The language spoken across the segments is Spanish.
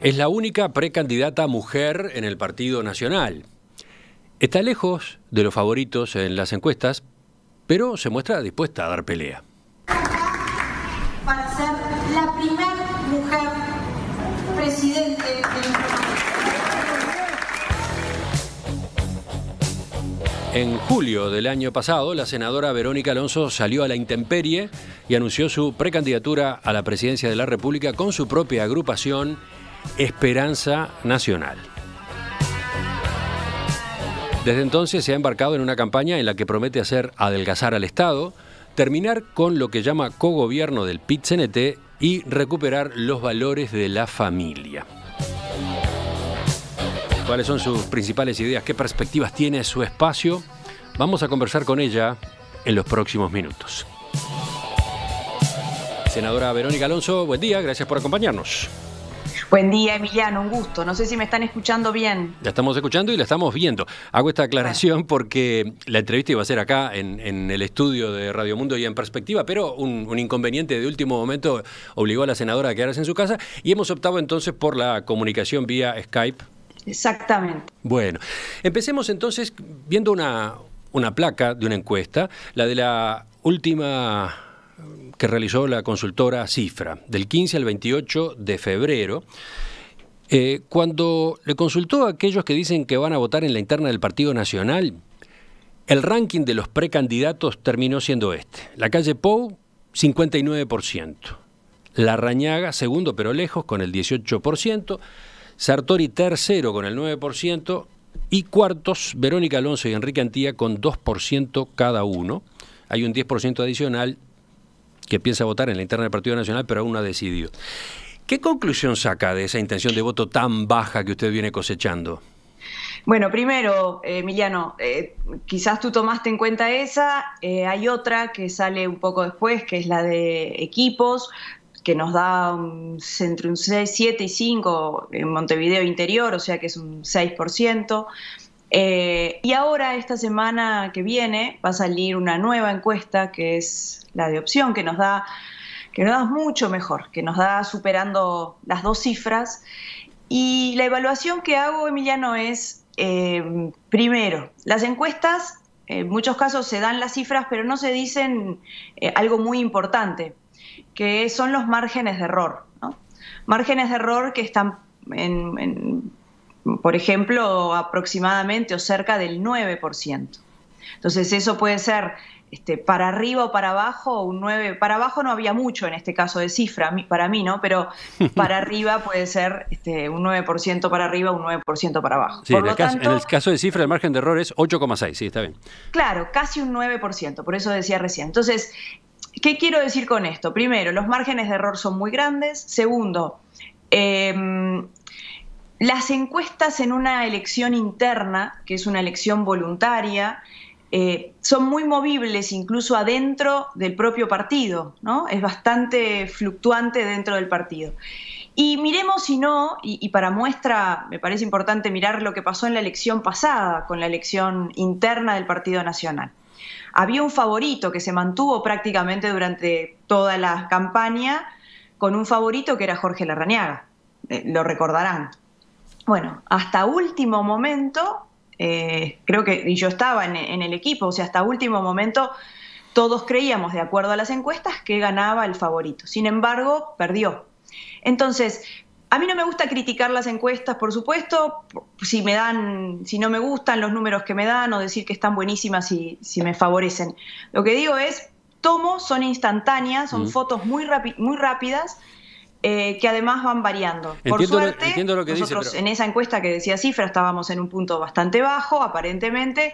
Es la única precandidata mujer en el Partido Nacional. Está lejos de los favoritos en las encuestas, pero se muestra dispuesta a dar pelea. Para ser la primera mujer presidente de nuestro país. En julio del año pasado, la senadora Verónica Alonso salió a la intemperie y anunció su precandidatura a la presidencia de la República con su propia agrupación Esperanza Nacional. Desde entonces se ha embarcado en una campaña en la que promete hacer adelgazar al Estado, terminar con lo que llama cogobierno del PIT-CNT y recuperar los valores de la familia. ¿Cuáles son sus principales ideas? ¿Qué perspectivas tiene su espacio? Vamos a conversar con ella en los próximos minutos. Senadora Verónica Alonso, buen día, gracias por acompañarnos. Buen día, Emiliano, un gusto. No sé si me están escuchando bien. La estamos escuchando y la estamos viendo. Hago esta aclaración porque la entrevista iba a ser acá en el estudio de Radio Mundo y en Perspectiva, pero un inconveniente de último momento obligó a la senadora a quedarse en su casa y hemos optado entonces por la comunicación vía Skype. Exactamente. Bueno, empecemos entonces viendo una placa de una encuesta, la de la última que realizó la consultora Cifra, del 15 al 28 de febrero, cuando le consultó a aquellos que dicen que van a votar en la interna del Partido Nacional, el ranking de los precandidatos terminó siendo este. Lacalle Pou, 59%. Larrañaga, segundo pero lejos, con el 18%. Sartori, tercero, con el 9%. Y cuartos, Verónica Alonso y Enrique Antía, con 2% cada uno. Hay un 10% adicional que piensa votar en la interna del Partido Nacional, pero aún no ha decidido. ¿Qué conclusión saca de esa intención de voto tan baja que usted viene cosechando? Bueno, primero, Emiliano, quizás tú tomaste en cuenta esa, hay otra que sale un poco después, que es la de equipos, que nos da entre un 6, 7 y 5 en Montevideo Interior, o sea que es un 6%. Y ahora, esta semana que viene, va a salir una nueva encuesta, que es la de opción, que nos da mucho mejor, que nos da superando las 2 cifras. Y la evaluación que hago, Emiliano, es, primero, las encuestas, en muchos casos se dan las cifras, pero no se dicen algo muy importante, que son los márgenes de error, ¿no? Márgenes de error que están por ejemplo, aproximadamente o cerca del 9%. Entonces eso puede ser para arriba o para abajo, un 9%. Para abajo no había mucho en este caso de cifra, para mí, ¿no? Pero para arriba puede ser un 9% para arriba, un 9% para abajo. Sí, en el caso de cifra el margen de error es 8,6, sí, está bien. Claro, casi un 9%, por eso decía recién. Entonces, ¿qué quiero decir con esto? Primero, los márgenes de error son muy grandes. Segundo, las encuestas en una elección interna, que es una elección voluntaria, son muy movibles incluso adentro del propio partido, ¿no? Es bastante fluctuante dentro del partido. Y miremos si no, y para muestra me parece importante mirar lo que pasó en la elección pasada, con la elección interna del Partido Nacional. Había un favorito que se mantuvo prácticamente durante toda la campaña, con un favorito que era Jorge Larrañaga, lo recordarán. Bueno, hasta último momento, creo que, y yo estaba en el equipo, o sea, hasta último momento todos creíamos, de acuerdo a las encuestas, que ganaba el favorito. Sin embargo, perdió. Entonces, a mí no me gusta criticar las encuestas, por supuesto, si no me gustan los números que me dan o decir que están buenísimas si me favorecen. Lo que digo es, son instantáneas, son fotos muy rápidas, que además van variando. Por suerte, entiendo lo que nosotros dice, en esa encuesta que decía cifra estábamos en un punto bastante bajo, aparentemente.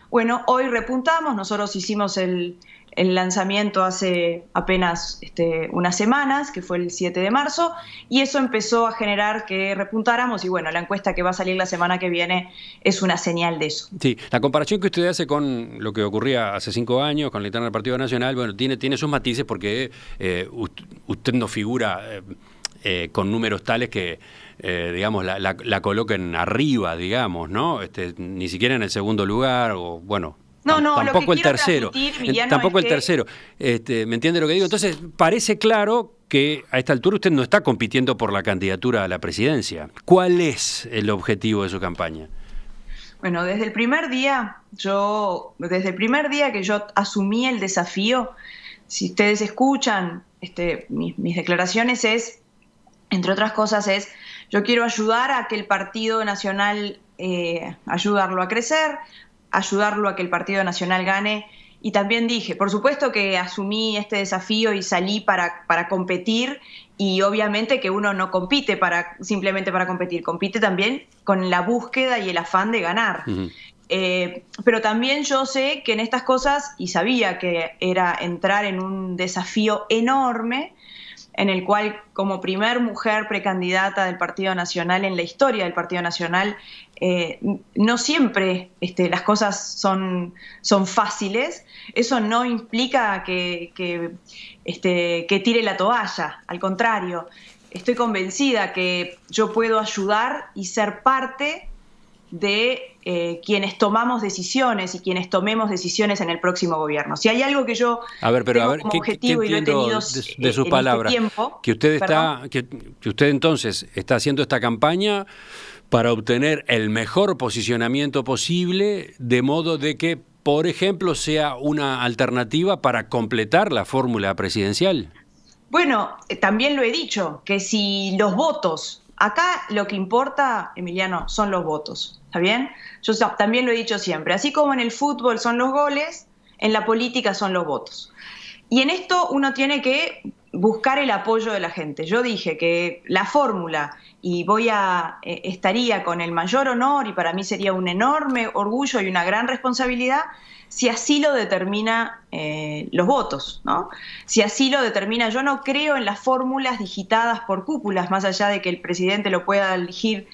Bueno, hoy repuntamos, nosotros hicimos el lanzamiento hace apenas unas semanas, que fue el 7 de marzo, y eso empezó a generar que repuntáramos, y bueno, la encuesta que va a salir la semana que viene es una señal de eso. Sí, la comparación que usted hace con lo que ocurría hace 5 años, con la interna del Partido Nacional, bueno, tiene sus matices porque usted no figura con números tales que, digamos, la coloquen arriba, digamos, ¿no? Ni siquiera en el segundo lugar, o bueno... tampoco el tercero. Tampoco el tercero. ¿Me entiende lo que digo? Entonces, parece claro que a esta altura usted no está compitiendo por la candidatura a la presidencia. ¿Cuál es el objetivo de su campaña? Bueno, desde el primer día que yo asumí el desafío, si ustedes escuchan mis declaraciones entre otras cosas, yo quiero ayudar a que el Partido Nacional, ayudarlo a crecer, ayudarlo a que el Partido Nacional gane. Y también dije, por supuesto que asumí este desafío y salí para competir, y obviamente que uno no compite simplemente para competir, compite también con la búsqueda y el afán de ganar. Uh-huh. Pero también yo sé que en estas cosas, y sabía que era entrar en un desafío enorme, en el cual como primer mujer precandidata del Partido Nacional en la historia del Partido Nacional, no siempre las cosas son fáciles. Eso no implica que tire la toalla, al contrario, estoy convencida que yo puedo ayudar y ser parte de quienes tomamos decisiones y quienes tomemos decisiones en el próximo gobierno. Si hay algo que yo tengo como objetivo, y lo he tenido de sus palabras, tiempo, que usted que usted entonces está haciendo esta campaña para obtener el mejor posicionamiento posible, de modo de que, por ejemplo, sea una alternativa para completar la fórmula presidencial. Bueno, también lo he dicho, que si los votos, acá lo que importa, Emiliano, son los votos, ¿está bien? Yo también lo he dicho siempre, así como en el fútbol son los goles, en la política son los votos. Y en esto uno tiene que buscar el apoyo de la gente. Yo dije que la fórmula, y estaría con el mayor honor, y para mí sería un enorme orgullo y una gran responsabilidad, si así lo determina los votos, ¿no? Si así lo determina, yo no creo en las fórmulas digitadas por cúpulas, más allá de que el presidente lo pueda elegir,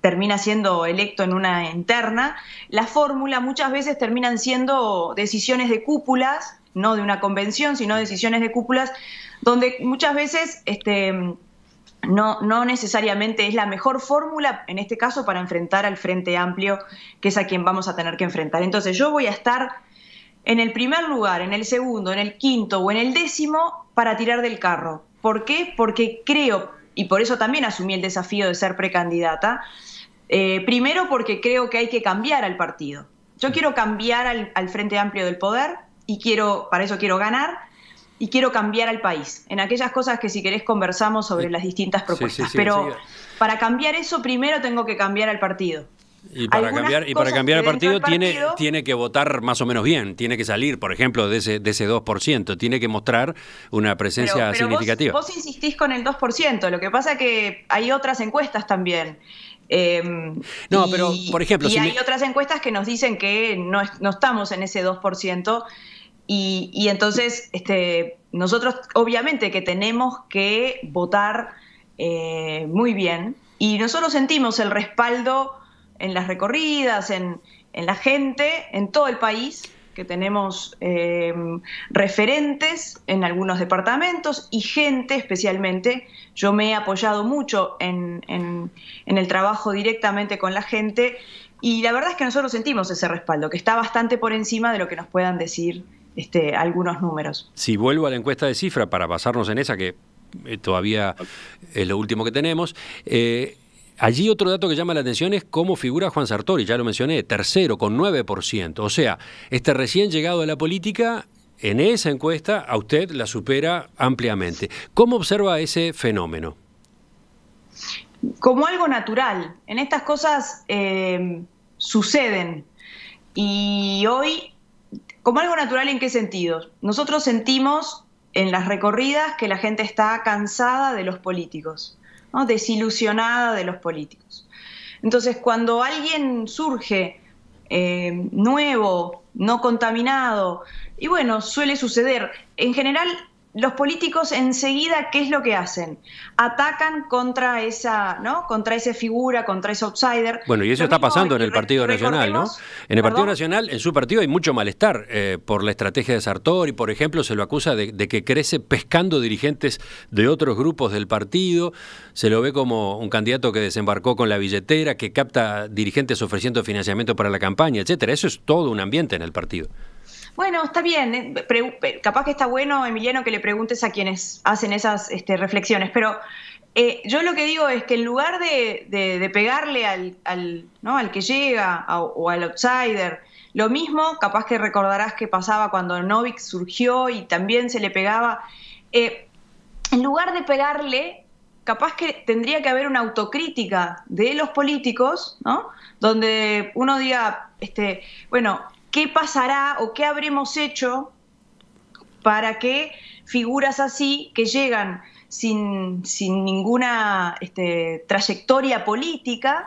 termina siendo electo en una interna. La fórmula muchas veces terminan siendo decisiones de cúpulas, no de una convención, sino decisiones de cúpulas, donde muchas veces no necesariamente es la mejor fórmula, en este caso, para enfrentar al Frente Amplio, que es a quien vamos a tener que enfrentar. Entonces yo voy a estar en el primer lugar, en el segundo, en el quinto o en el décimo para tirar del carro. ¿Por qué? Porque creo, y por eso también asumí el desafío de ser precandidata, primero porque creo que hay que cambiar al partido. Yo quiero cambiar al Frente Amplio del poder, y para eso quiero ganar, y quiero cambiar al país, en aquellas cosas que si querés conversamos sobre las distintas propuestas. Pero para cambiar eso primero tengo que cambiar al partido. Y para cambiar el partido tiene que votar más o menos bien, tiene que salir, por ejemplo, de ese 2%, tiene que mostrar una presencia significativa. Vos insistís con el 2%, lo que pasa es que hay otras encuestas también. Pero por ejemplo... hay otras encuestas que nos dicen que no estamos en ese 2%, y entonces nosotros obviamente que tenemos que votar muy bien, y nosotros sentimos el respaldo en las recorridas, en la gente, en todo el país, que tenemos referentes en algunos departamentos y gente especialmente. Yo me he apoyado mucho en el trabajo directamente con la gente, y la verdad es que nosotros sentimos ese respaldo, que está bastante por encima de lo que nos puedan decir algunos números. Si vuelvo a la encuesta de Cifra, para basarnos en esa, que todavía es lo último que tenemos, allí otro dato que llama la atención es cómo figura Juan Sartori, ya lo mencioné, tercero, con 9%. O sea, recién llegado a la política, en esa encuesta a usted la supera ampliamente. ¿Cómo observa ese fenómeno? Como algo natural. En estas cosas suceden. Y hoy, como algo natural, ¿en qué sentido? Nosotros sentimos en las recorridas que la gente está cansada de los políticos, ¿no? Desilusionada de los políticos. Entonces, cuando alguien surge nuevo, no contaminado, y bueno, suele suceder, en general los políticos enseguida, ¿qué es lo que hacen? Atacan contra esa figura, contra ese outsider. Bueno, y eso está pasando en el Partido Nacional, ¿no? En el Partido Nacional, en su partido hay mucho malestar por la estrategia de Sartori, por ejemplo, se lo acusa de que crece pescando dirigentes de otros grupos del partido, se lo ve como un candidato que desembarcó con la billetera, que capta dirigentes ofreciendo financiamiento para la campaña, etcétera. Eso es todo un ambiente en el partido. Bueno, está bien, capaz que está bueno, Emiliano, que le preguntes a quienes hacen esas reflexiones, pero yo lo que digo es que en lugar de pegarle ¿no? al que llega o al outsider, lo mismo, capaz que recordarás que pasaba cuando Novik surgió y también se le pegaba, en lugar de pegarle, capaz que tendría que haber una autocrítica de los políticos, ¿no? Donde uno diga, bueno, ¿qué pasará o qué habremos hecho para que figuras así que llegan sin ninguna trayectoria política,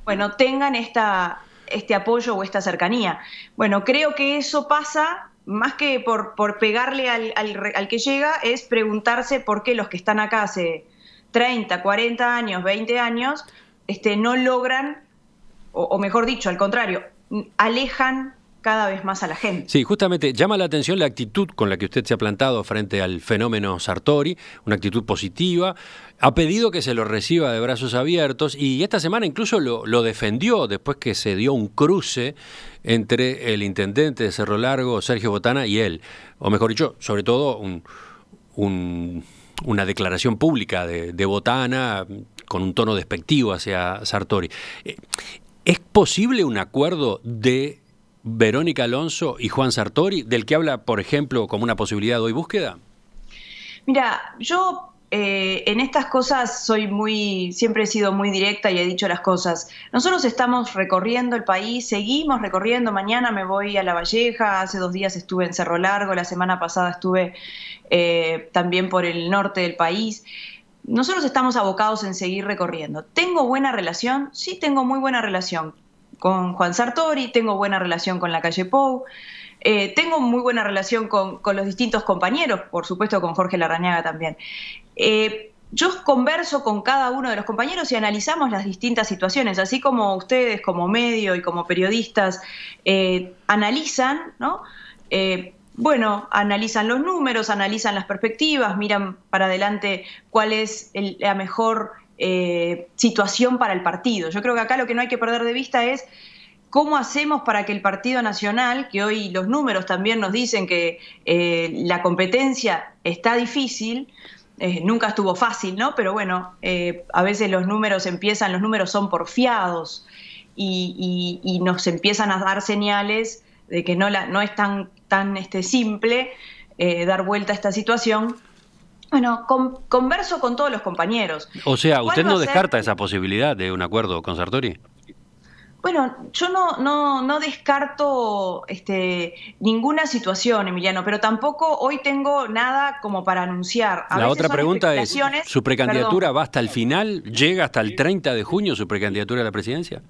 bueno, tengan este apoyo o esta cercanía? Bueno, creo que eso pasa, más que por pegarle al que llega, es preguntarse por qué los que están acá hace 30, 40 años, 20 años, no logran, o mejor dicho, al contrario, alejan cada vez más a la gente. Sí, justamente llama la atención la actitud con la que usted se ha plantado frente al fenómeno Sartori, una actitud positiva. Ha pedido que se lo reciba de brazos abiertos y esta semana incluso lo defendió después que se dio un cruce entre el intendente de Cerro Largo, Sergio Botana, y él. O mejor dicho, sobre todo una declaración pública de Botana con un tono despectivo hacia Sartori. ¿Es posible un acuerdo de Verónica Alonso y Juan Sartori, del que habla, por ejemplo, como una posibilidad hoy búsqueda? Mira, yo en estas cosas siempre he sido muy directa y he dicho las cosas. Nosotros estamos recorriendo el país, seguimos recorriendo. Mañana me voy a La Valleja, hace 2 días estuve en Cerro Largo, la semana pasada estuve también por el norte del país. Nosotros estamos abocados en seguir recorriendo. ¿Tengo buena relación? Sí, tengo muy buena relación con Juan Sartori, tengo buena relación con la calle Pou, tengo muy buena relación con los distintos compañeros, por supuesto con Jorge Larrañaga también. Yo converso con cada uno de los compañeros y analizamos las distintas situaciones, así como ustedes como medio y como periodistas analizan, ¿no? Bueno, analizan los números, analizan las perspectivas, miran para adelante cuál es la mejor situación para el partido. Yo creo que acá lo que no hay que perder de vista es cómo hacemos para que el Partido Nacional, que hoy los números también nos dicen que la competencia está difícil, nunca estuvo fácil, ¿no? Pero bueno, a veces los números son porfiados y nos empiezan a dar señales de que no es tan simple dar vuelta a esta situación. Bueno, converso con todos los compañeros. O sea, ¿usted no descarta esa posibilidad de un acuerdo con Sartori? Bueno, yo no descarto ninguna situación, Emiliano, pero tampoco hoy tengo nada como para anunciar. La otra pregunta es, ¿su precandidatura va hasta el final? ¿Llega hasta el 30 de junio su precandidatura a la presidencia?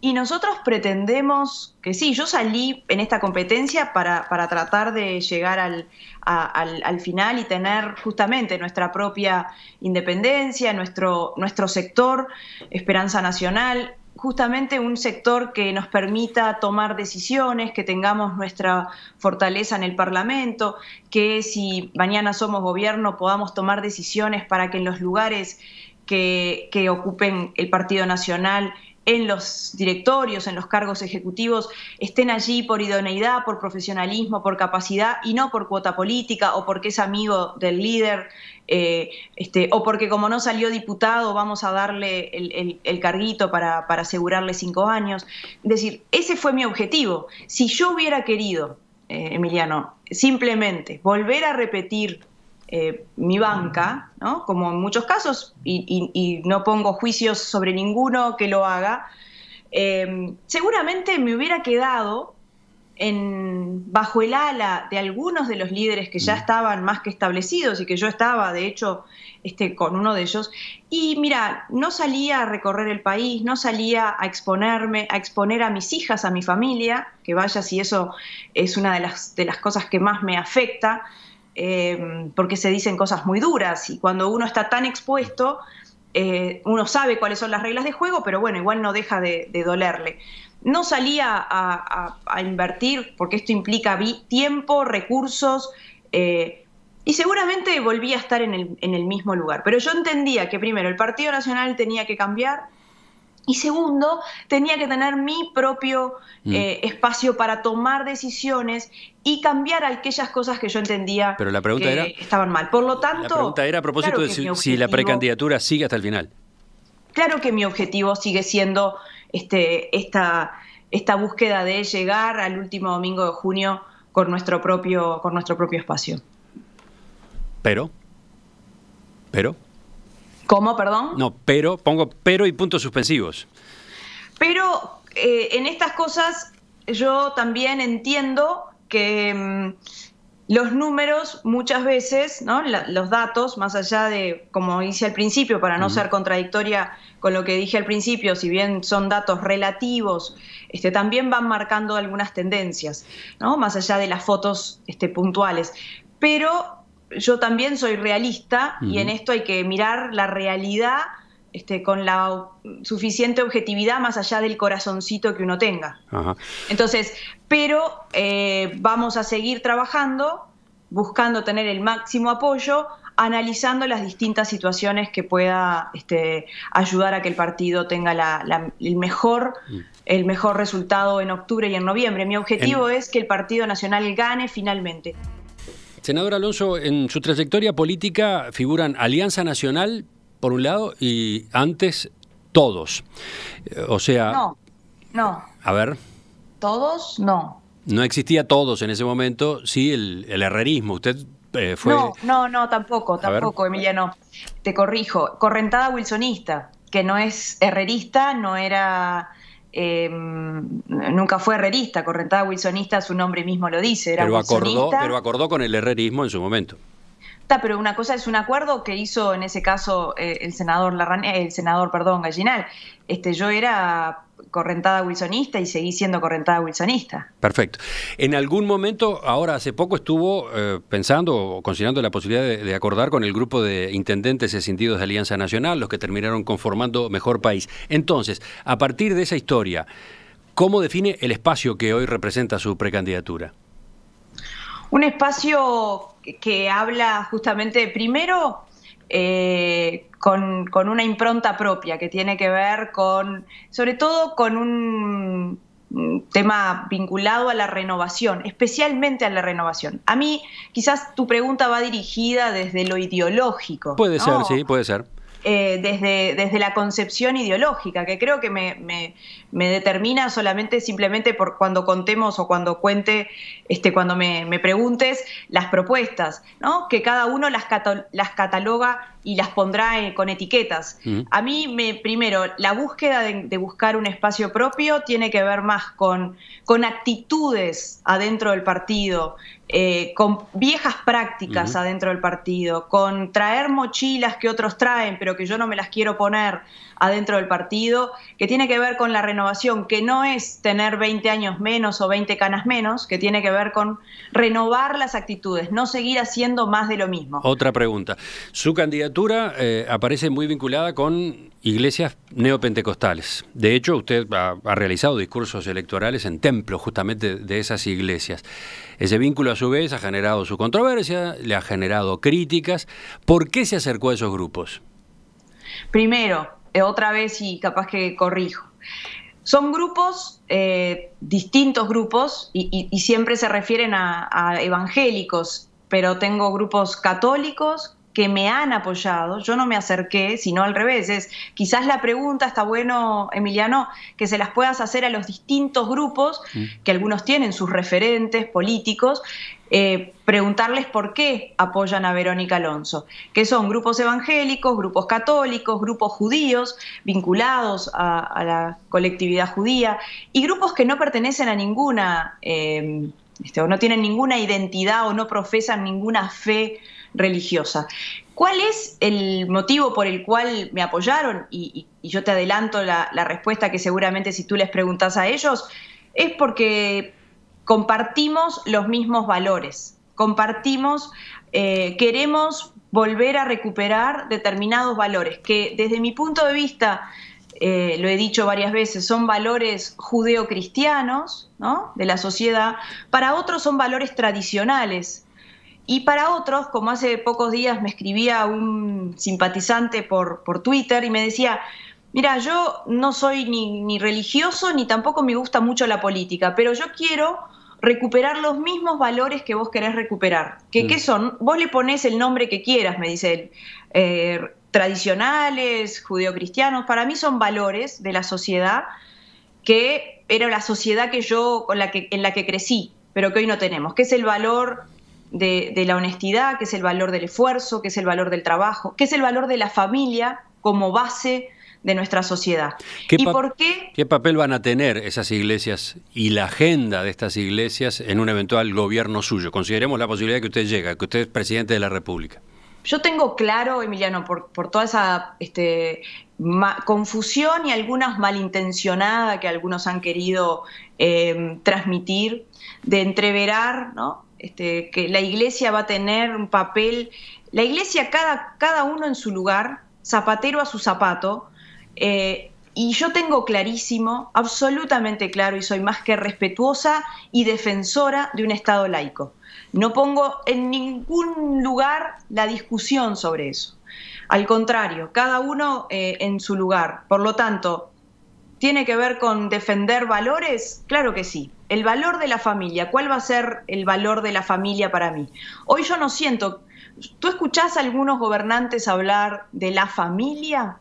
Y nosotros pretendemos que sí. Yo salí en esta competencia para tratar de llegar al final y tener justamente nuestra propia independencia, nuestro sector, Esperanza Nacional, justamente un sector que nos permita tomar decisiones, que tengamos nuestra fortaleza en el Parlamento, que si mañana somos gobierno podamos tomar decisiones para que en los lugares que ocupen el Partido Nacional, en los directorios, en los cargos ejecutivos, estén allí por idoneidad, por profesionalismo, por capacidad y no por cuota política o porque es amigo del líder o porque como no salió diputado vamos a darle el carguito para asegurarle 5 años. Es decir, ese fue mi objetivo. Si yo hubiera querido, Emiliano, simplemente volver a repetir mi banca, ¿no? Como en muchos casos, y no pongo juicios sobre ninguno que lo haga, seguramente me hubiera quedado bajo el ala de algunos de los líderes que ya estaban más que establecidos y que yo estaba, de hecho, con uno de ellos. Y mira, no salía a recorrer el país, no salía a exponerme, a exponer a mis hijas, a mi familia, que vaya si eso es una de las cosas que más me afecta, porque se dicen cosas muy duras y cuando uno está tan expuesto, uno sabe cuáles son las reglas de juego, pero bueno, igual no deja de dolerle. No salía a invertir, porque esto implica tiempo, recursos, y seguramente volví a estar en el mismo lugar. Pero yo entendía que primero el Partido Nacional tenía que cambiar, Y segundo, tenía que tener mi propio espacio para tomar decisiones y cambiar aquellas cosas que yo entendía Pero la pregunta que estaban mal. Por lo tanto, la pregunta era a propósito claro de si la precandidatura sigue hasta el final. Claro que mi objetivo sigue siendo esta búsqueda de llegar al último domingo de junio con nuestro propio espacio. Pero. ¿Cómo, perdón? No, pero, pongo pero y puntos suspensivos. Pero en estas cosas yo también entiendo que los números muchas veces, ¿no? Los datos, más allá de, como hice al principio, para no ser contradictoria con lo que dije al principio, si bien son datos relativos, también van marcando algunas tendencias, ¿no? Más allá de las fotos puntuales. Pero yo también soy realista y en esto hay que mirar la realidad con la suficiente objetividad más allá del corazoncito que uno tenga. Ajá. Entonces, pero vamos a seguir trabajando, buscando tener el máximo apoyo, analizando las distintas situaciones que pueda ayudar a que el partido tenga el mejor resultado en octubre y en noviembre. Mi objetivo es que el Partido Nacional gane finalmente. Senador Alonso, en su trayectoria política figuran Alianza Nacional, por un lado, y antes todos. O sea... No. A ver. ¿Todos? No. No existía todos en ese momento, sí, el herrerismo. Usted fue... No, tampoco, Emiliano. Te corrijo. Correntada wilsonista, que no es herrerista, no era... nunca fue herrerista. Correntada wilsonista, su nombre mismo lo dice, era wilsonista. Pero acordó con el herrerismo en su momento. Pero una cosa es un acuerdo que hizo en ese caso el senador Gallinal. Yo era correntada wilsonista y seguí siendo correntada wilsonista. Perfecto. En algún momento, ahora hace poco, estuvo pensando o considerando la posibilidad de acordar con el grupo de intendentes escindidos de Alianza Nacional, los que terminaron conformando Mejor País. Entonces, a partir de esa historia, ¿cómo define el espacio que hoy representa su precandidatura? Un espacio que habla justamente, primero, con una impronta propia, que tiene que ver sobre todo con un tema vinculado a la renovación, especialmente a la renovación. A mí, quizás tu pregunta va dirigida desde lo ideológico. Puede ser, sí, puede ser. Desde la concepción ideológica, que creo que me determina simplemente por cuando contemos o cuando cuente, cuando me preguntes las propuestas, ¿no? Que cada uno las cataloga y las pondrá con etiquetas. A mí, primero, la búsqueda de buscar un espacio propio tiene que ver más con actitudes adentro del partido, con viejas prácticas adentro del partido, con traer mochilas que otros traen, pero que yo no me las quiero poner adentro del partido, que tiene que ver con la renovación, que no es tener 20 años menos o 20 canas menos, que tiene que ver con renovar las actitudes, no seguir haciendo más de lo mismo. Otra pregunta. Su candidatura aparece muy vinculada con iglesias neopentecostales. De hecho, usted ha realizado discursos electorales en templos justamente de esas iglesias. Ese vínculo, a su vez, ha generado su controversia, le ha generado críticas. ¿Por qué se acercó a esos grupos? Primero, otra vez y capaz que corrijo. Son grupos, distintos grupos, y siempre se refieren a evangélicos, pero tengo grupos católicos que me han apoyado. Yo no me acerqué, sino al revés. Quizás la pregunta, está bueno, Emiliano, que se las puedas hacer a los distintos grupos, que algunos tienen sus referentes políticos, preguntarles por qué apoyan a Verónica Alonso, que son grupos evangélicos, grupos católicos, grupos judíos vinculados a la colectividad judía y grupos que no pertenecen a ninguna, o no tienen ninguna identidad o no profesan ninguna fe religiosa. ¿Cuál es el motivo por el cual me apoyaron? Y yo te adelanto la respuesta, que seguramente si tú les preguntas a ellos, es porque compartimos los mismos valores, queremos volver a recuperar determinados valores que desde mi punto de vista, lo he dicho varias veces, son valores judeocristianos, ¿no?, de la sociedad. Para otros son valores tradicionales. Y para otros, como hace pocos días me escribía un simpatizante por Twitter y me decía, Mira, yo no soy ni religioso ni tampoco me gusta mucho la política, pero yo quiero recuperar los mismos valores que vos querés recuperar. ¿Qué son? Vos le ponés el nombre que quieras, me dice él. Tradicionales, judeocristianos, para mí son valores de la sociedad que era la sociedad en la que crecí, pero que hoy no tenemos, que es el valor de la honestidad, que es el valor del esfuerzo, que es el valor del trabajo, que es el valor de la familia como base de nuestra sociedad. ¿Qué papel van a tener esas iglesias y la agenda de estas iglesias en un eventual gobierno suyo? Consideremos la posibilidad de que usted llegue, que usted es presidente de la República. Yo tengo claro, Emiliano, por toda esa confusión y algunas malintencionada que algunos han querido transmitir, de entreverar, ¿no? Que la iglesia va a tener un papel, la iglesia cada uno en su lugar, zapatero a su zapato, y yo tengo clarísimo, absolutamente claro, y soy más que respetuosa y defensora de un Estado laico. No pongo en ningún lugar la discusión sobre eso. Al contrario, cada uno en su lugar. Por lo tanto, ¿tiene que ver con defender valores? Claro que sí. El valor de la familia. ¿Cuál va a ser el valor de la familia para mí? Hoy yo no siento... ¿Tú escuchás a algunos gobernantes hablar de la familia?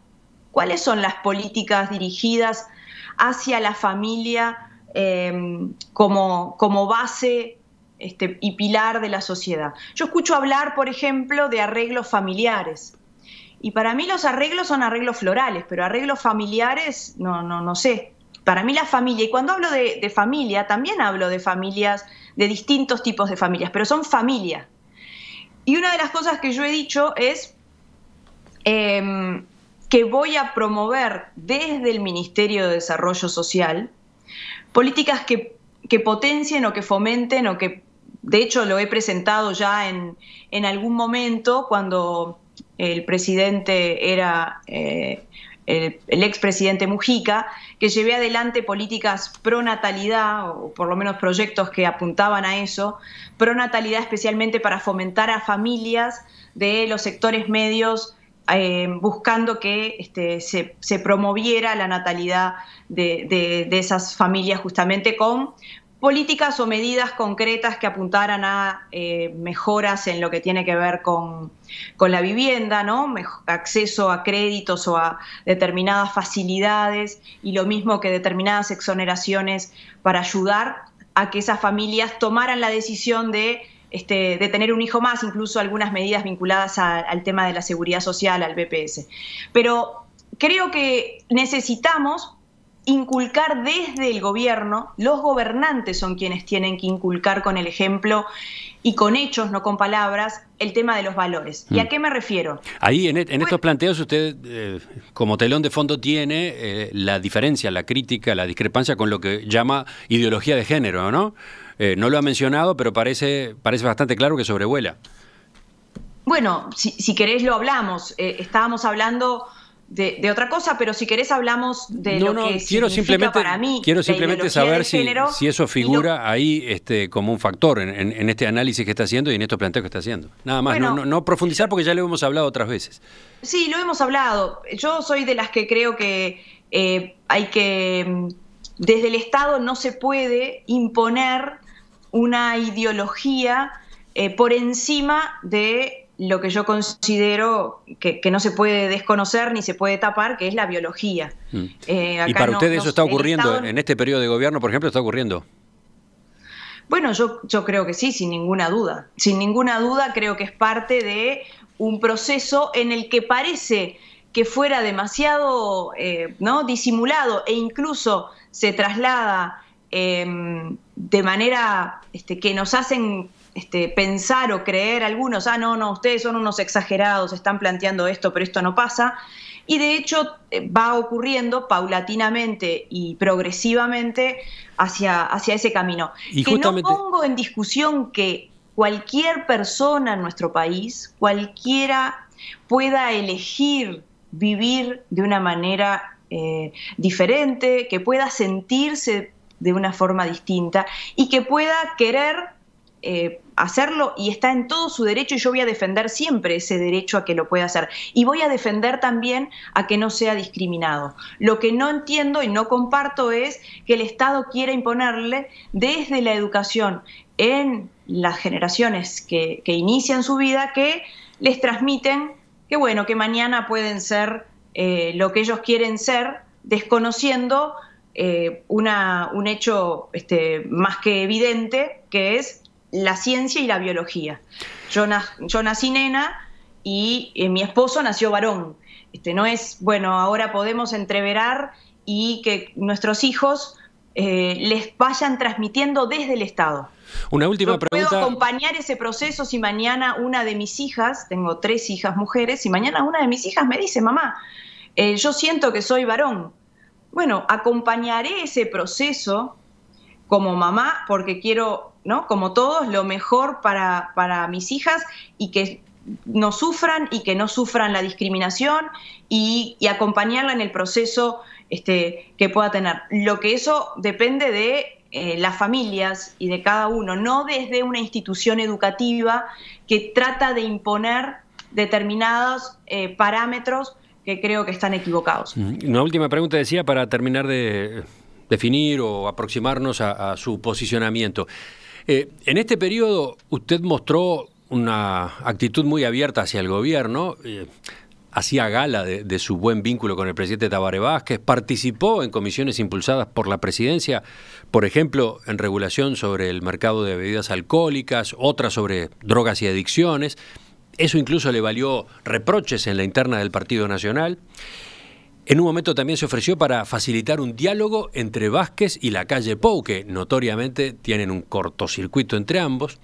¿Cuáles son las políticas dirigidas hacia la familia como base y pilar de la sociedad? Yo escucho hablar, por ejemplo, de arreglos familiares. Y para mí los arreglos son arreglos florales, pero arreglos familiares, no sé. Para mí la familia, y cuando hablo de familia, también hablo de familias, de distintos tipos de familias, pero son familia. Y una de las cosas que yo he dicho es que voy a promover desde el Ministerio de Desarrollo Social políticas que potencien o que fomenten o que, de hecho, lo he presentado ya en algún momento cuando el presidente era el expresidente Mujica, que llevé adelante políticas pro natalidad, o por lo menos proyectos que apuntaban a eso, pro natalidad especialmente para fomentar a familias de los sectores medios, buscando que se promoviera la natalidad de esas familias justamente con políticas o medidas concretas que apuntaran a mejoras en lo que tiene que ver con la vivienda, ¿no? Acceso a créditos o a determinadas facilidades y lo mismo que determinadas exoneraciones para ayudar a que esas familias tomaran la decisión de tener un hijo más, incluso algunas medidas vinculadas al tema de la seguridad social, al BPS. Pero creo que necesitamos inculcar desde el gobierno, los gobernantes son quienes tienen que inculcar con el ejemplo y con hechos, no con palabras, el tema de los valores. ¿Y a qué me refiero? Ahí en estos planteos usted como telón de fondo tiene la diferencia, la crítica, la discrepancia con lo que llama ideología de género, ¿no? No lo ha mencionado, pero parece bastante claro que sobrevuela. Bueno, si querés lo hablamos. Estábamos hablando de otra cosa, pero si querés hablamos de lo que significa para mí. Quiero simplemente saber si eso figura ahí como un factor en este análisis que está haciendo y en estos planteos que está haciendo. Nada más, bueno, no profundizar porque ya lo hemos hablado otras veces. Sí, lo hemos hablado. Yo soy de las que creo que hay que, desde el Estado no se puede imponer una ideología por encima de lo que yo considero que no se puede desconocer ni se puede tapar, que es la biología. ¿Y para ustedes eso está ocurriendo? ¿En este periodo de gobierno, por ejemplo, está ocurriendo? Bueno, yo creo que sí, sin ninguna duda. Sin ninguna duda creo que es parte de un proceso en el que parece que fuera demasiado disimulado e incluso se traslada de manera que nos hacen pensar o creer algunos, no, ustedes son unos exagerados, están planteando esto, pero esto no pasa. Y de hecho va ocurriendo paulatinamente y progresivamente hacia ese camino. Y que justamente no pongo en discusión que cualquier persona en nuestro país, cualquiera, pueda elegir vivir de una manera diferente, que pueda sentirse de una forma distinta y que pueda querer hacerlo y está en todo su derecho, y yo voy a defender siempre ese derecho a que lo pueda hacer. Y voy a defender también a que no sea discriminado. Lo que no entiendo y no comparto es que el Estado quiera imponerle desde la educación en las generaciones que inician su vida, que les transmiten que bueno, que mañana pueden ser lo que ellos quieren ser, desconociendo un hecho más que evidente, que es la ciencia y la biología. Yo nací nena y mi esposo nació varón. No es, bueno, ahora podemos entreverar y que nuestros hijos les vayan transmitiendo desde el Estado. Una última pregunta. Puedo acompañar ese proceso si mañana una de mis hijas, tengo 3 hijas mujeres, si mañana una de mis hijas me dice, mamá, yo siento que soy varón. Bueno, acompañaré ese proceso como mamá porque quiero, ¿no?, como todos, lo mejor para mis hijas y que no sufran y que no sufran la discriminación y acompañarla en el proceso que pueda tener. Lo que eso depende de las familias y de cada uno, no desde una institución educativa que trata de imponer determinados parámetros que creo que están equivocados. Una última pregunta, decía, para terminar de definir o aproximarnos a su posicionamiento. En este periodo usted mostró una actitud muy abierta hacia el gobierno, hacía gala de su buen vínculo con el presidente Tabaré Vázquez, participó en comisiones impulsadas por la presidencia, por ejemplo, en regulación sobre el mercado de bebidas alcohólicas, otras sobre drogas y adicciones. Eso incluso le valió reproches en la interna del Partido Nacional. En un momento también se ofreció para facilitar un diálogo entre Vázquez y la calle Pou, que notoriamente tienen un cortocircuito entre ambos.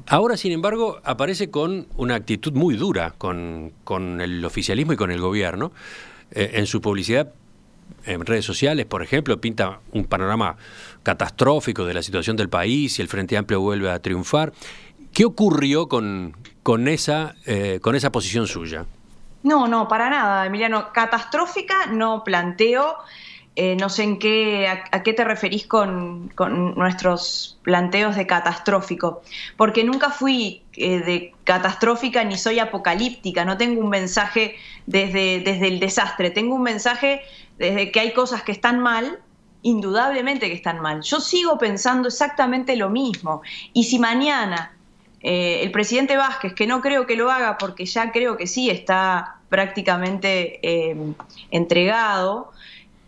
Ahora, sin embargo, aparece con una actitud muy dura con el oficialismo y con el gobierno. En su publicidad en redes sociales, por ejemplo, pinta un panorama catastrófico de la situación del país y el Frente Amplio vuelve a triunfar. ¿Qué ocurrió con esa posición suya? No, para nada, Emiliano. Catastrófica no planteo. No sé a qué te referís con nuestros planteos de catastrófico, porque nunca fui de catastrófica ni soy apocalíptica, no tengo un mensaje desde el desastre, tengo un mensaje desde que hay cosas que están mal, indudablemente que están mal. Yo sigo pensando exactamente lo mismo, y si mañana el presidente Vázquez, que no creo que lo haga porque ya creo que sí está prácticamente entregado,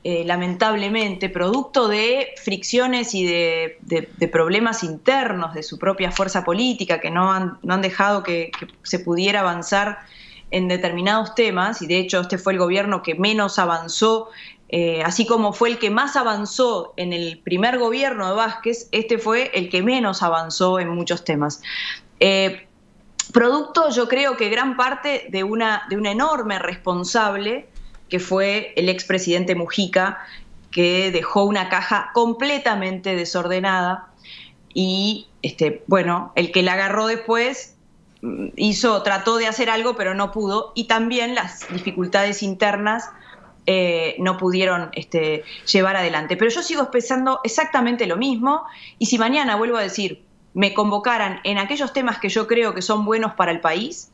lamentablemente, producto de fricciones y de problemas internos de su propia fuerza política que no han dejado que se pudiera avanzar en determinados temas, y de hecho este fue el gobierno que menos avanzó, así como fue el que más avanzó en el primer gobierno de Vázquez, este fue el que menos avanzó en muchos temas. Producto, yo creo que gran parte de una enorme responsable que fue el expresidente Mujica, que dejó una caja completamente desordenada y, bueno, el que la agarró después trató de hacer algo, pero no pudo, y también las dificultades internas no pudieron llevar adelante. Pero yo sigo pensando exactamente lo mismo, y si mañana, vuelvo a decir, me convocaran en aquellos temas que yo creo que son buenos para el país,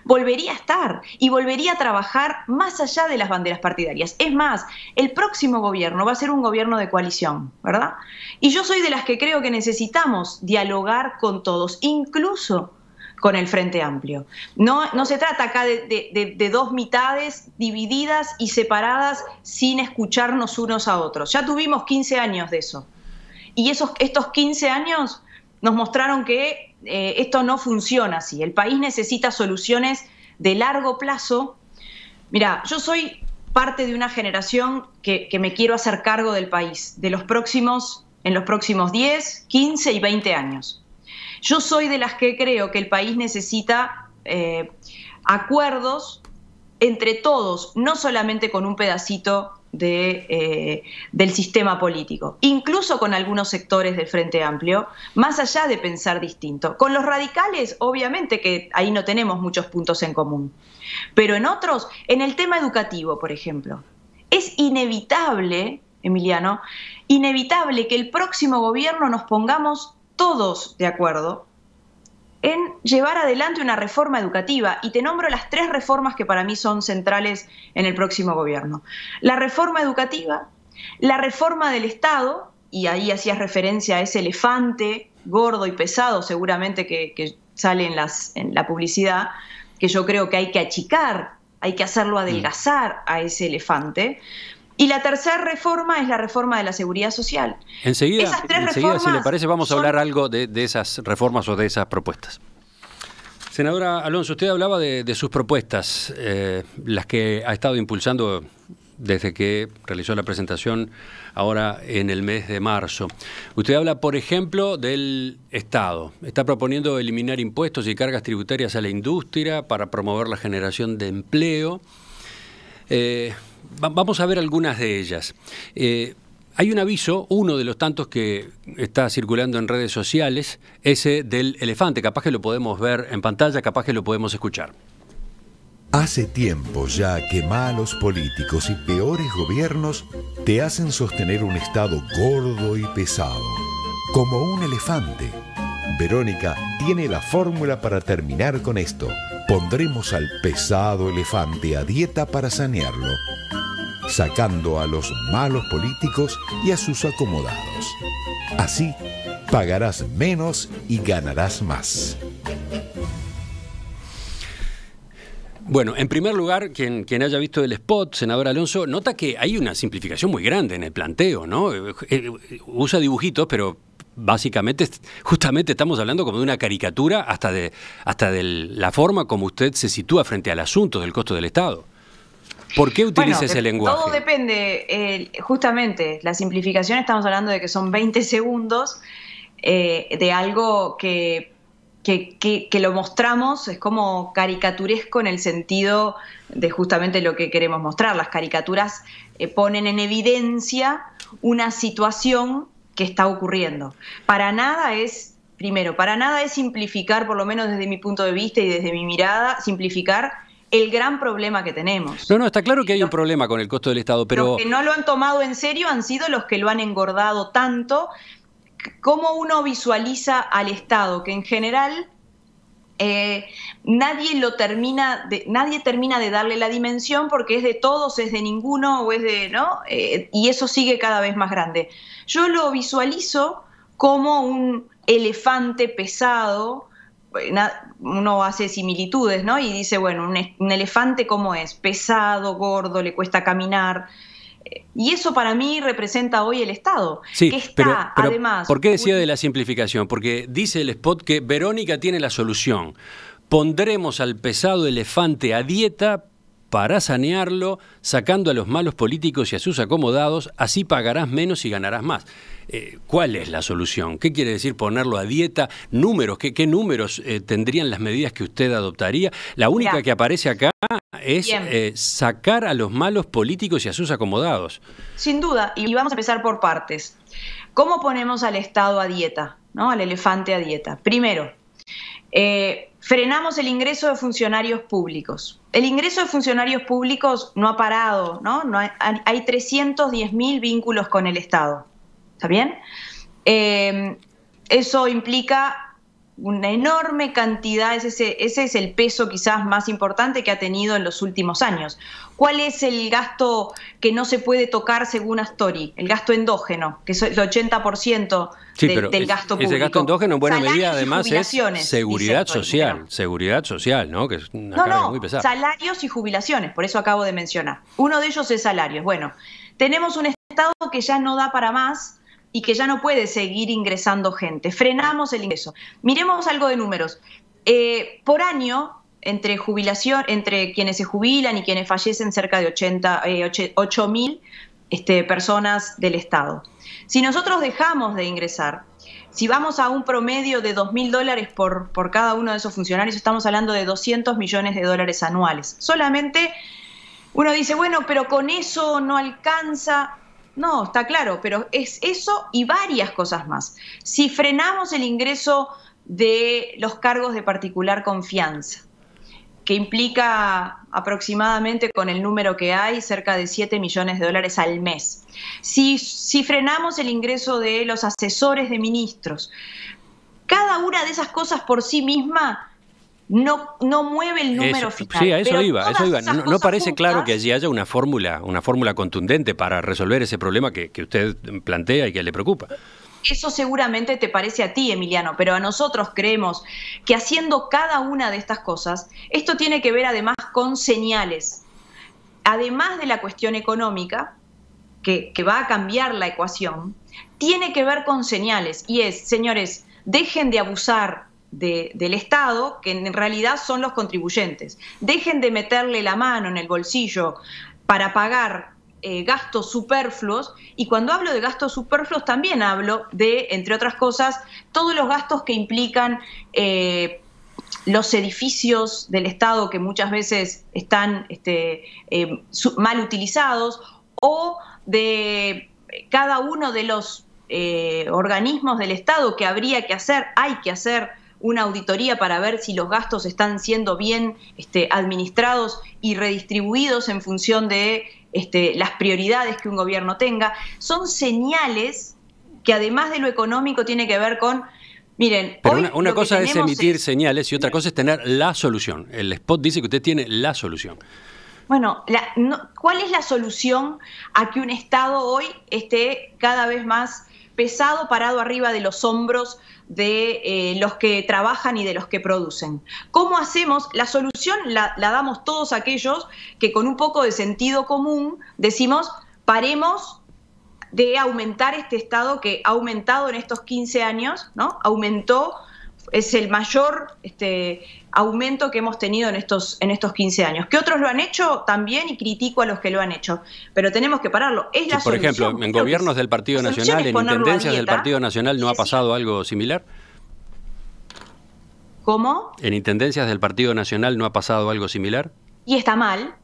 volvería a estar y volvería a trabajar más allá de las banderas partidarias. Es más, el próximo gobierno va a ser un gobierno de coalición, ¿verdad? Y yo soy de las que creo que necesitamos dialogar con todos, incluso con el Frente Amplio. No se trata acá de dos mitades divididas y separadas sin escucharnos unos a otros. Ya tuvimos 15 años de eso. Y estos 15 años nos mostraron que esto no funciona así. El país necesita soluciones de largo plazo. Mira, yo soy parte de una generación que me quiero hacer cargo del país en los próximos 10, 15 y 20 años. Yo soy de las que creo que el país necesita acuerdos entre todos, no solamente con un pedacito del sistema político, incluso con algunos sectores del Frente Amplio, más allá de pensar distinto. Con los radicales, obviamente que ahí no tenemos muchos puntos en común, pero en otros, en el tema educativo, por ejemplo, es inevitable, Emiliano, inevitable que el próximo gobierno nos pongamos todos de acuerdo en llevar adelante una reforma educativa. Y te nombro las 3 reformas que para mí son centrales en el próximo gobierno. La reforma educativa, la reforma del Estado, y ahí hacías referencia a ese elefante gordo y pesado seguramente que sale en la publicidad, que yo creo que hay que achicar, hay que hacerlo adelgazar a ese elefante. Y la tercera reforma es la reforma de la seguridad social. Enseguida, si le parece, vamos a hablar algo de esas reformas o de esas propuestas. Senadora Alonso, usted hablaba de sus propuestas, las que ha estado impulsando desde que realizó la presentación ahora en el mes de marzo. Usted habla, por ejemplo, del Estado. Está proponiendo eliminar impuestos y cargas tributarias a la industria para promover la generación de empleo. Vamos a ver algunas de ellas. Hay un aviso, uno de los tantos que está circulando en redes sociales, ese del elefante. Capaz que lo podemos ver en pantalla, capaz que lo podemos escuchar. Hace tiempo ya que malos políticos y peores gobiernos te hacen sostener un Estado gordo y pesado, como un elefante. Verónica tiene la fórmula para terminar con esto. Pondremos al pesado elefante a dieta para sanearlo, sacando a los malos políticos y a sus acomodados. Así, pagarás menos y ganarás más. Bueno, en primer lugar, quien haya visto el spot, senadora Alonso, nota que hay una simplificación muy grande en el planteo, ¿no? Usa dibujitos, pero básicamente, justamente estamos hablando como de una caricatura hasta de la forma como usted se sitúa frente al asunto del costo del Estado. ¿Por qué utiliza ese lenguaje? Todo depende, justamente, la simplificación, estamos hablando de que son 20 segundos de algo que lo mostramos, es como caricaturesco en el sentido de justamente lo que queremos mostrar. Las caricaturas ponen en evidencia una situación que está ocurriendo. Para nada es simplificar, por lo menos desde mi punto de vista y desde mi mirada, simplificar el gran problema que tenemos. No, está claro que hay un problema con el costo del Estado, pero... Los que no lo han tomado en serio han sido los que lo han engordado tanto. ¿Cómo uno visualiza al Estado? Que en general nadie termina de darle la dimensión porque es de todos, es de ninguno, o es de, ¿no? Y eso sigue cada vez más grande. Yo lo visualizo como un elefante pesado. Uno hace similitudes, ¿no? Y dice, bueno, un elefante ¿cómo es? Pesado, gordo, le cuesta caminar. Y eso para mí representa hoy el Estado. Sí, que está, pero además... ¿por qué decía de la simplificación? Porque dice el spot que Verónica tiene la solución. Pondremos al pesado elefante a dieta para sanearlo, sacando a los malos políticos y a sus acomodados, así pagarás menos y ganarás más. ¿Cuál es la solución? ¿Qué quiere decir ponerlo a dieta? ¿Números? ¿Qué números tendrían las medidas que usted adoptaría? La única que aparece acá es sacar a los malos políticos y a sus acomodados. Sin duda, y vamos a empezar por partes. ¿Cómo ponemos al Estado a dieta, ¿no? Al elefante a dieta? Primero, frenamos el ingreso de funcionarios públicos. El ingreso de funcionarios públicos no ha parado, ¿no? Hay 310.000 vínculos con el Estado. ¿Está bien? Eso implica una enorme cantidad, ese es el peso quizás más importante que ha tenido en los últimos años. ¿Cuál es el gasto que no se puede tocar según Astori? El gasto endógeno, que es el 80% del gasto público. Ese gasto endógeno en buena Salarios medida además es seguridad social, pero... seguridad social, ¿no? Que es una carga muy pesada. Salarios y jubilaciones, por eso acabo de mencionar. Uno de ellos es salarios. Bueno, tenemos un Estado que ya no da para más y que ya no puede seguir ingresando gente. Frenamos el ingreso. Miremos algo de números. Por año, entre quienes se jubilan y quienes fallecen, cerca de 8.000 personas del Estado. Si nosotros dejamos de ingresar, si vamos a un promedio de $2.000 por cada uno de esos funcionarios, estamos hablando de $200 millones anuales. Solamente uno dice, bueno, pero con eso no alcanza. No, está claro, pero es eso y varias cosas más. Si frenamos el ingreso de los cargos de particular confianza, que implica aproximadamente, con el número que hay, cerca de $7 millones al mes. Si frenamos el ingreso de los asesores de ministros, Cada una de esas cosas por sí misma no mueve el número final. Sí, a eso pero iba. No parece juntas, claro que allí haya una fórmula contundente para resolver ese problema que usted plantea y que le preocupa. Eso seguramente te parece a ti, Emiliano, pero a nosotros creemos que haciendo cada una de estas cosas, esto tiene que ver además con señales. Además de la cuestión económica, que va a cambiar la ecuación, tiene que ver con señales. Y es, señores, dejen de abusar del Estado, que en realidad son los contribuyentes. Dejen de meterle la mano en el bolsillo para pagar gastos superfluos, y cuando hablo de gastos superfluos también hablo de, entre otras cosas, todos los gastos que implican los edificios del Estado que muchas veces están mal utilizados, o de cada uno de los organismos del Estado que hay que hacer una auditoría para ver si los gastos están siendo bien administrados y redistribuidos en función de las prioridades que un gobierno tenga. Son señales que además de lo económico tiene que ver con, miren, pero hoy una cosa es emitir es señales y otra cosa es tener la solución. El spot dice que usted tiene la solución. Bueno, ¿cuál es la solución a que un Estado hoy esté cada vez más pesado, parado arriba de los hombros de los que trabajan y de los que producen? ¿Cómo hacemos? La solución la damos todos aquellos que con un poco de sentido común decimos, paremos de aumentar este Estado que ha aumentado en estos 15 años, ¿no? Es el mayor aumento que hemos tenido en estos 15 años. ¿Que otros lo han hecho? También, y critico a los que lo han hecho. Pero tenemos que pararlo. Es la por solución. ejemplo, en gobiernos del Partido Nacional, en intendencias del Partido Nacional, ¿no ha pasado algo similar? ¿Cómo? ¿En intendencias del Partido Nacional no ha pasado algo similar? Y está mal.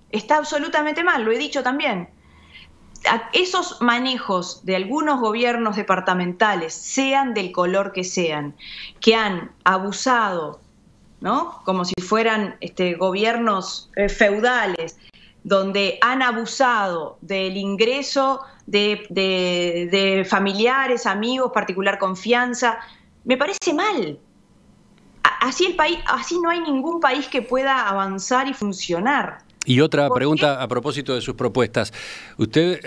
Está absolutamente mal, lo he dicho también. Esos manejos de algunos gobiernos departamentales, sean del color que sean, que han abusado, ¿no? Como si fueran gobiernos feudales, donde han abusado del ingreso de familiares, amigos, particular confianza, me parece mal. Así no hay ningún país que pueda avanzar y funcionar. Y otra pregunta a propósito de sus propuestas. Usted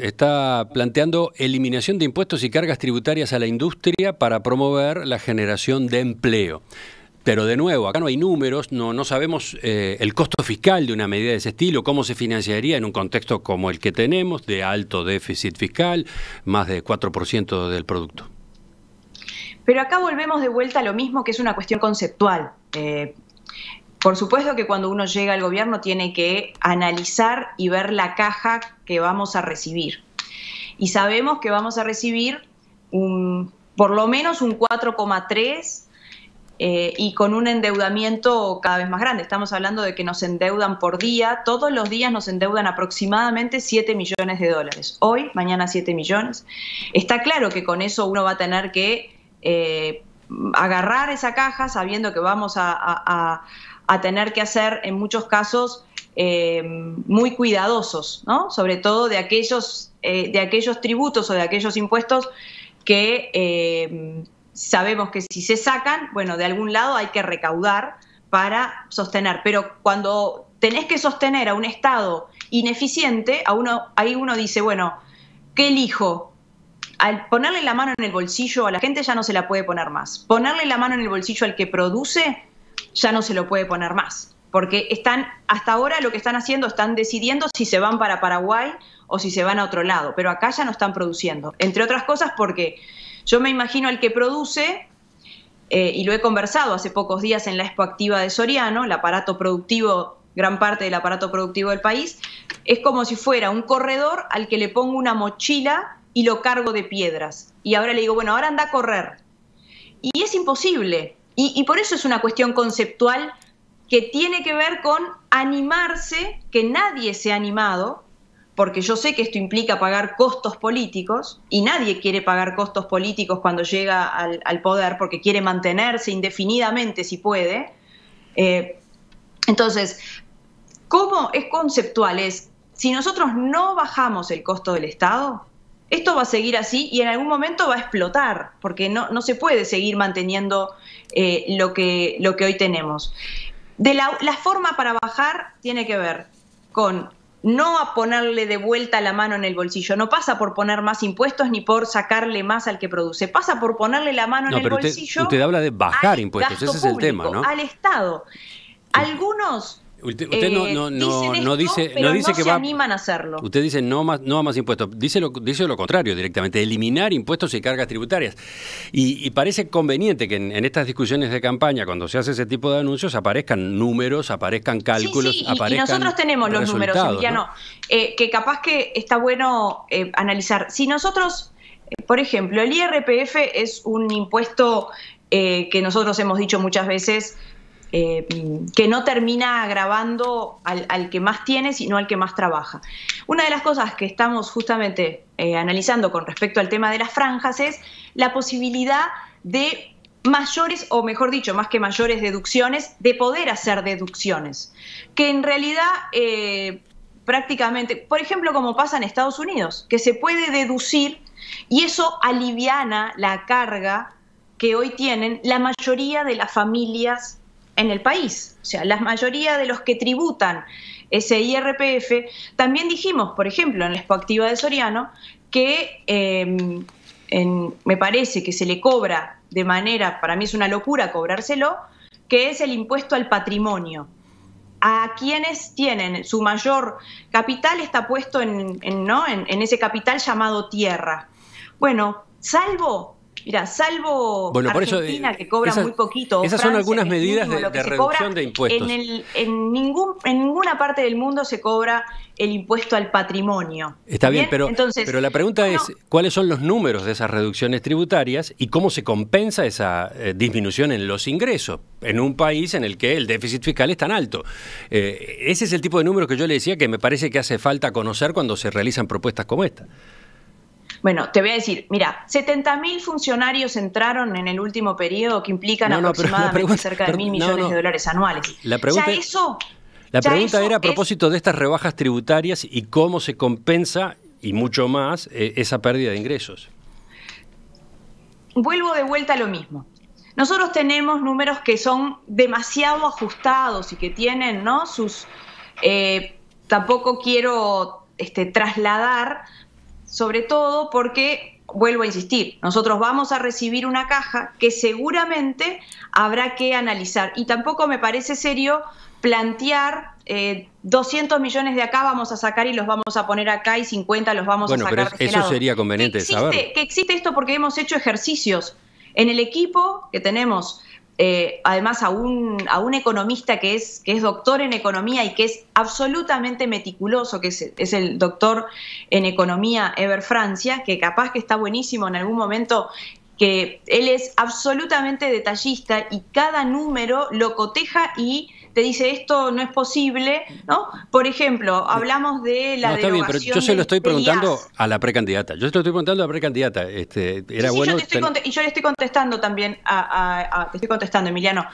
está planteando eliminación de impuestos y cargas tributarias a la industria para promover la generación de empleo. Pero de nuevo, acá no hay números, no sabemos el costo fiscal de una medida de ese estilo, cómo se financiaría en un contexto como el que tenemos, de alto déficit fiscal, más de 4% del producto. Pero acá volvemos de vuelta a lo mismo, que es una cuestión conceptual. Por supuesto que cuando uno llega al gobierno tiene que analizar y ver la caja que vamos a recibir. Y sabemos que vamos a recibir por lo menos un 4,3 y con un endeudamiento cada vez más grande. Estamos hablando de que nos endeudan por día, todos los días nos endeudan aproximadamente 7 millones de dólares. Hoy, mañana 7 millones. Está claro que con eso uno va a tener que agarrar esa caja sabiendo que vamos a tener que hacer en muchos casos muy cuidadosos, ¿no? Sobre todo de aquellos tributos o de aquellos impuestos que sabemos que si se sacan, bueno, de algún lado hay que recaudar para sostener. Pero cuando tenés que sostener a un Estado ineficiente, ahí uno dice, bueno, ¿qué elijo? Al ponerle la mano en el bolsillo a la gente ya no se la puede poner más. Ponerle la mano en el bolsillo al que produce ya no se lo puede poner más, porque hasta ahora lo que están haciendo, están decidiendo si se van para Paraguay o si se van a otro lado, pero acá ya no están produciendo, entre otras cosas porque yo me imagino al que produce, y lo he conversado hace pocos días en la Expo Activa de Soriano, el aparato productivo, gran parte del aparato productivo del país, es como si fuera un corredor al que le pongo una mochila y lo cargo de piedras, y ahora le digo, bueno, ahora anda a correr, y es imposible. Y por eso es una cuestión conceptual que tiene que ver con animarse, que nadie se ha animado, porque yo sé que esto implica pagar costos políticos, y nadie quiere pagar costos políticos cuando llega al poder, porque quiere mantenerse indefinidamente si puede. Entonces, ¿cómo es conceptual? Si nosotros no bajamos el costo del Estado, Esto va a seguir así y en algún momento va a explotar, porque no se puede seguir manteniendo lo que hoy tenemos. La forma para bajar tiene que ver con no a ponerle de vuelta la mano en el bolsillo. No pasa por poner más impuestos ni por sacarle más al que produce. Pasa por ponerle la mano en el bolsillo. Usted habla de bajar impuestos, ese es el tema, ¿no? Al Estado. Algunos Usted no dice que se animan a hacerlo. Usted dice no a más impuestos. Dice lo contrario directamente, eliminar impuestos y cargas tributarias. Y parece conveniente que en estas discusiones de campaña, cuando se hace ese tipo de anuncios, aparezcan números, aparezcan cálculos, aparezcan y nosotros tenemos los números, Emiliano, ¿no? Que capaz que está bueno analizar. Si nosotros, por ejemplo, el IRPF es un impuesto que nosotros hemos dicho muchas veces, que no termina agravando al que más tiene, sino al que más trabaja. Una de las cosas que estamos justamente analizando con respecto al tema de las franjas es la posibilidad de mayores, o mejor dicho, más que mayores deducciones, de poder hacer deducciones, que en realidad prácticamente, por ejemplo, como pasa en Estados Unidos, que se puede deducir y eso aliviana la carga que hoy tienen la mayoría de las familias en el país. O sea, la mayoría de los que tributan ese IRPF, también dijimos, por ejemplo, en la Expoactiva de Soriano, que me parece que se le cobra de manera, para mí es una locura cobrárselo, que es el impuesto al patrimonio. A quienes tienen su mayor capital está puesto en ese capital llamado tierra. Bueno, salvo Argentina, que cobra muy poquito, esas Francia, son algunas medidas mínimo, de reducción de impuestos. En ninguna parte del mundo se cobra el impuesto al patrimonio. Está bien, pero la pregunta es, ¿cuáles son los números de esas reducciones tributarias y cómo se compensa esa disminución en los ingresos en un país en el que el déficit fiscal es tan alto? Ese es el tipo de números que yo le decía que me parece que hace falta conocer cuando se realizan propuestas como esta. Bueno, te voy a decir, mira, 70.000 funcionarios entraron en el último periodo, que implican aproximadamente cerca de 1.000 millones de dólares anuales. La pregunta era a propósito de estas rebajas tributarias y cómo se compensa, y mucho más, esa pérdida de ingresos. Vuelvo de vuelta a lo mismo. Nosotros tenemos números que son demasiado ajustados y que tienen, ¿no? Tampoco quiero trasladar, sobre todo porque, vuelvo a insistir, nosotros vamos a recibir una caja que seguramente habrá que analizar. Y tampoco me parece serio plantear 200 millones de acá vamos a sacar y los vamos a poner acá y 50 los vamos a sacar de este lado. Eso sería conveniente saber. Que existe esto porque hemos hecho ejercicios en el equipo que tenemos. Además a un economista que es doctor en economía y que es absolutamente meticuloso, que es el doctor en economía Eber Francia, que capaz que está buenísimo en algún momento, que él es absolutamente detallista y cada número lo coteja y te dice esto no es posible, ¿no? Por ejemplo, hablamos de la derogación. Está bien, pero yo se lo estoy preguntando a la precandidata. Yo se lo estoy preguntando a la precandidata. Yo le estoy contestando también te estoy contestando, Emiliano.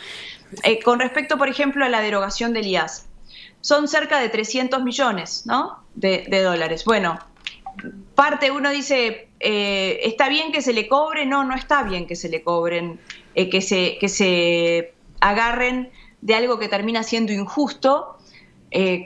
Con respecto, por ejemplo, a la derogación del IAS, son cerca de 300 millones, ¿no? de dólares. Bueno, parte uno dice, ¿está bien que se le cobre? No está bien que se le cobren, que se agarren de algo que termina siendo injusto,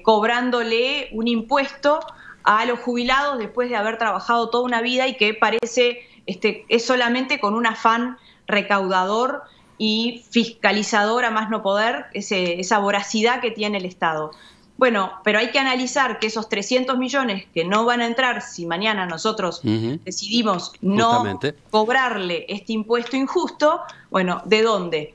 cobrándole un impuesto a los jubilados después de haber trabajado toda una vida y que parece es solamente con un afán recaudador y fiscalizador a más no poder, esa voracidad que tiene el Estado. Bueno, pero hay que analizar que esos 300 millones que no van a entrar si mañana nosotros decidimos no cobrarle este impuesto injusto, bueno, ¿de dónde?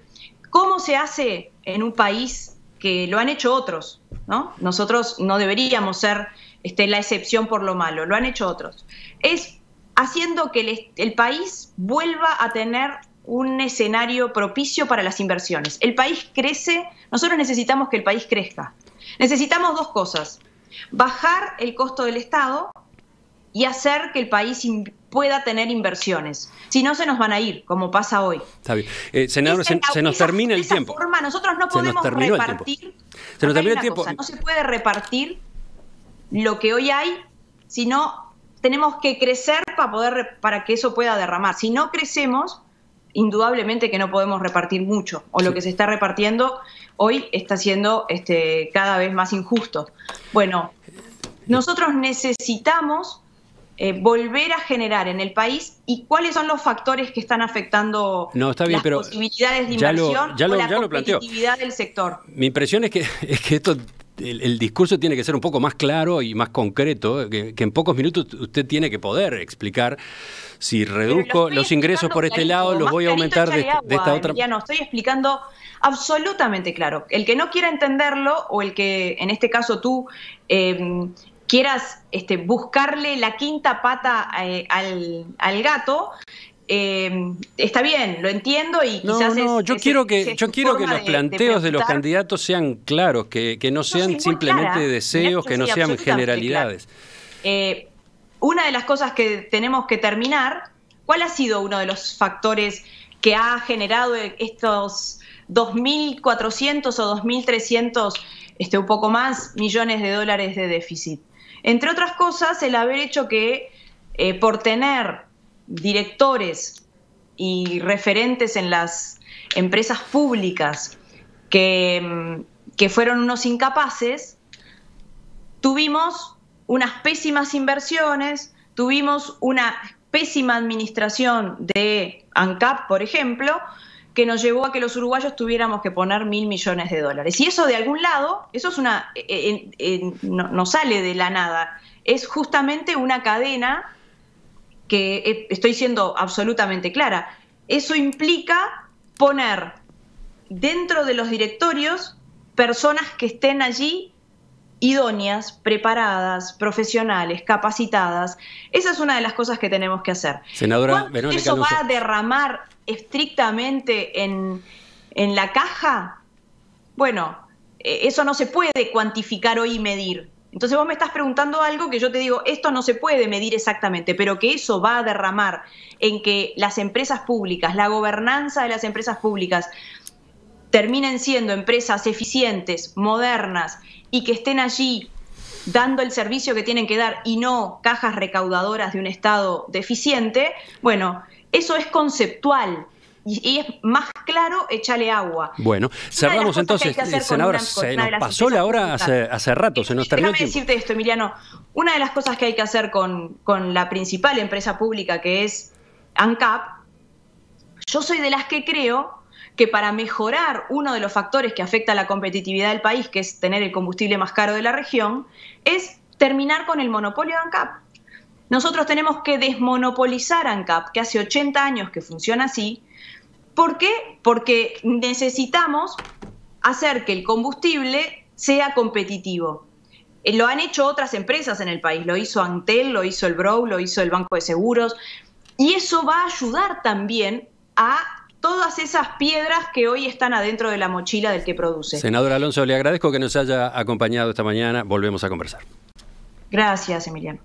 ¿Cómo se hace en un país que lo han hecho otros, ¿no? Nosotros no deberíamos ser la excepción por lo malo, lo han hecho otros. Es haciendo que el país vuelva a tener un escenario propicio para las inversiones. El país crece, nosotros necesitamos que el país crezca. Necesitamos dos cosas: bajar el costo del Estado y hacer que el país pueda tener inversiones. Si no, se nos van a ir, como pasa hoy. Está bien. Senador, se nos termina el tiempo. De esa forma, nosotros no podemos repartir. Se nos terminó el tiempo. No se puede repartir lo que hoy hay, sino tenemos que crecer para que eso pueda derramar. Si no crecemos, indudablemente que no podemos repartir mucho, o lo que se está repartiendo hoy está siendo cada vez más injusto. Bueno, nosotros necesitamos volver a generar en el país y cuáles son los factores que están afectando las posibilidades de inversión o la competitividad del sector. Mi impresión es que esto, el discurso tiene que ser un poco más claro y más concreto, que en pocos minutos usted tiene que poder explicar si reduzco los ingresos por este lado, los voy a aumentar de esta otra. Emiliano, estoy explicando absolutamente claro. El que no quiera entenderlo, o el que en este caso tú quieras buscarle la quinta pata al gato, está bien, lo entiendo y quizás yo quiero que los planteos de los candidatos sean claros, que no sean simplemente deseos, que no sean generalidades. Claro. Una de las cosas que tenemos que terminar, ¿cuál ha sido uno de los factores que ha generado estos 2.400 o 2.300, un poco más, millones de dólares de déficit? Entre otras cosas, el haber hecho que por tener directores y referentes en las empresas públicas que fueron unos incapaces, tuvimos unas pésimas inversiones, tuvimos una pésima administración de ANCAP, por ejemplo, que nos llevó a que los uruguayos tuviéramos que poner 1.000 millones de dólares. Y eso de algún lado, eso es no sale de la nada, es justamente una cadena que estoy siendo absolutamente clara. Eso implica poner dentro de los directorios personas que estén allí idóneas, preparadas, profesionales, capacitadas. Esa es una de las cosas que tenemos que hacer. Senadora Verónica ¿Eso va a derramar estrictamente en la caja? Bueno, eso no se puede cuantificar hoy y medir. Entonces vos me estás preguntando algo que yo te digo, esto no se puede medir exactamente, pero que eso va a derramar en que las empresas públicas, la gobernanza de las empresas públicas terminen siendo empresas eficientes, modernas y que estén allí dando el servicio que tienen que dar y no cajas recaudadoras de un Estado deficiente, bueno, eso es conceptual. Y es más claro, échale agua. Bueno, cerramos entonces, senadora, se nos pasó la hora hace rato, se nos terminó el tiempo. Déjame decirte esto, Emiliano, una de las cosas que hay que hacer con la principal empresa pública, que es ANCAP, yo soy de las que creo que para mejorar uno de los factores que afecta a la competitividad del país, que es tener el combustible más caro de la región, es terminar con el monopolio de ANCAP. Nosotros tenemos que desmonopolizar ANCAP, que hace 80 años que funciona así. ¿Por qué? Porque necesitamos hacer que el combustible sea competitivo. Lo han hecho otras empresas en el país, lo hizo Antel, lo hizo el Brou, lo hizo el Banco de Seguros, y eso va a ayudar también a todas esas piedras que hoy están adentro de la mochila del que produce. Senador Alonso, le agradezco que nos haya acompañado esta mañana, volvemos a conversar. Gracias, Emiliano.